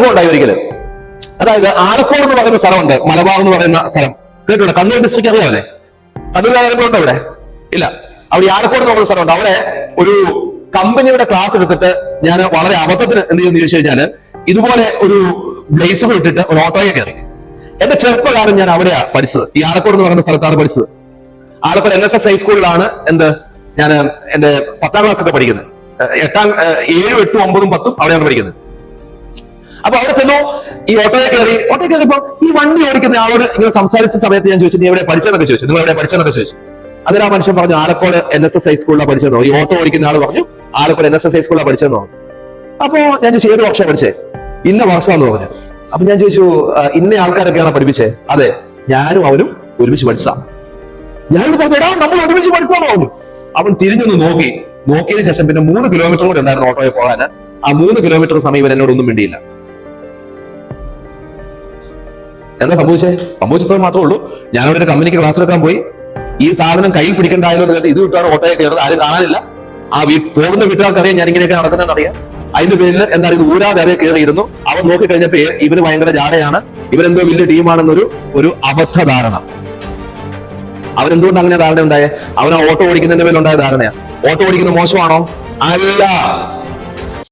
സംഭവം ഉണ്ടായി ഒരിക്കലും. അതായത് ആലക്കോട് എന്ന് പറയുന്ന സ്ഥലമുണ്ട്, മലബാർ എന്ന് പറയുന്ന സ്ഥലം കേട്ടോ, കണ്ണൂർ ഡിസ്ട്രിക്ട് അറിയാമല്ലേ? കണ്ണൂർ കാര്യങ്ങളുണ്ടോ അവിടെ? ഇല്ല. അവിടെ ആലക്കോട് എന്ന് പറയുന്ന സ്ഥലമുണ്ട്. അവിടെ ഒരു കമ്പനിയുടെ ക്ലാസ് എടുത്തിട്ട് ഞാൻ വളരെ അബദ്ധത്തിന് എന്ത് ചെയ്യുന്നു ചോദിച്ചു കഴിഞ്ഞാല് ഇതുപോലെ ഒരു ബ്ലേസർ ഇട്ടിട്ട് ഒരു ഓട്ടോയെ കയറി. എന്റെ ചെറുപ്പകാലം ഞാൻ അവിടെയാ പഠിച്ചത്, ഈ ആലക്കോട് എന്ന് പറയുന്ന സ്ഥലത്താണ് പഠിച്ചത്. ആലക്കോട് NSS ഹൈസ്കൂളിലാണ് ഞാൻ എന്റെ 10ാം ക്ലാസ് ഒക്കെ പഠിക്കുന്നത്. 7, 8, 9, 10 അവിടെയാണ് പഠിക്കുന്നത്. അപ്പൊ അവിടെ ചെന്നു, ഈ ഓട്ടോയെ കയറിയപ്പോ ഈ വണ്ടി ഓടിക്കുന്ന ആളോട് ഇങ്ങനെ സംസാരിച്ച സമയത്ത് ഞാൻ ചോദിച്ചു, നീ എവിടെ പഠിച്ചെന്നൊക്കെ ചോദിച്ചു, നിങ്ങൾ എവിടെ പഠിച്ചെന്നൊക്കെ ചോദിച്ചു. അതിൽ ആ മനുഷ്യൻ പറഞ്ഞു, ആലക്കോട് NSS ഹൈസ്കൂളിലാണ് പഠിച്ചെന്നോ. ഈ ഓട്ടോ ഓടിക്കുന്ന ആൾ പറഞ്ഞു, ആലക്കോട് NSS ഹൈസ്കൂളിലാണ് പഠിച്ചെന്നോ. അപ്പൊ ഞാൻ ചോദിച്ചു, ഏത് വർഷം പഠിച്ചേ? ഇന്ന വർഷമാണെന്ന് പറഞ്ഞു. അപ്പൊ ഞാൻ ചോദിച്ചു, ഇന്ന ആൾക്കാരൊക്കെയാണ് പഠിപ്പിച്ചേ? അതെ, ഞാനും അവനും ഒരുമിച്ച് പഠിച്ചാ. ഞാനോട് പറഞ്ഞു, എടാ നമ്മൾ ഒരുമിച്ച് പഠിച്ചാന്ന് പറഞ്ഞു. അവൻ തിരിഞ്ഞൊന്ന് നോക്കിയതിനു ശേഷം പിന്നെ 3 കിലോമീറ്റർ കൂടെ ഉണ്ടായിരുന്നു ഓട്ടോയെ പോകാൻ. ആ 3 കിലോമീറ്റർ സമയം ഇവൻ എന്നോടൊന്നും മിണ്ടിയില്ല. എന്താ സംഭവിച്ചത് മാത്രമേ ഉള്ളൂ. ഞാനവിടെ ഒരു കമ്പനിക്ക് ക്ലാസ് എടുക്കാൻ പോയി. ഈ സാധനം കയ്യിൽ പിടിക്കണ്ടായാലോ എന്ന് ഇത് വിട്ടാണ് ഓട്ടോയെ കയറുന്നത്. ആരും കാണാനില്ല. ആ പോകുന്ന വീട്ടുകാർക്കറിയാം ഞാൻ ഇങ്ങനെയൊക്കെ നടക്കുന്നതെന്ന് അറിയാം. അതിന്റെ പേരിൽ എന്താണ് ഇത് ഊരാതെ അതേ കയറിയിരുന്നു. അവൻ നോക്കിക്കഴിഞ്ഞപ്പോ ഇവന് ഭയങ്കര ജാടയാണ്, ഇവരെന്തോ വലിയ ടീമാണെന്നൊരു അബദ്ധധാരണ. അവരെന്തുകൊണ്ട് അങ്ങനെ ധാരണ ഉണ്ടായേ? അവൻ ഓട്ടോ ഓടിക്കുന്നതിന്റെ മേലുണ്ടായ ധാരണയാണ്. ഓട്ടോ ഓടിക്കുന്നത് മോശമാണോ? അല്ല.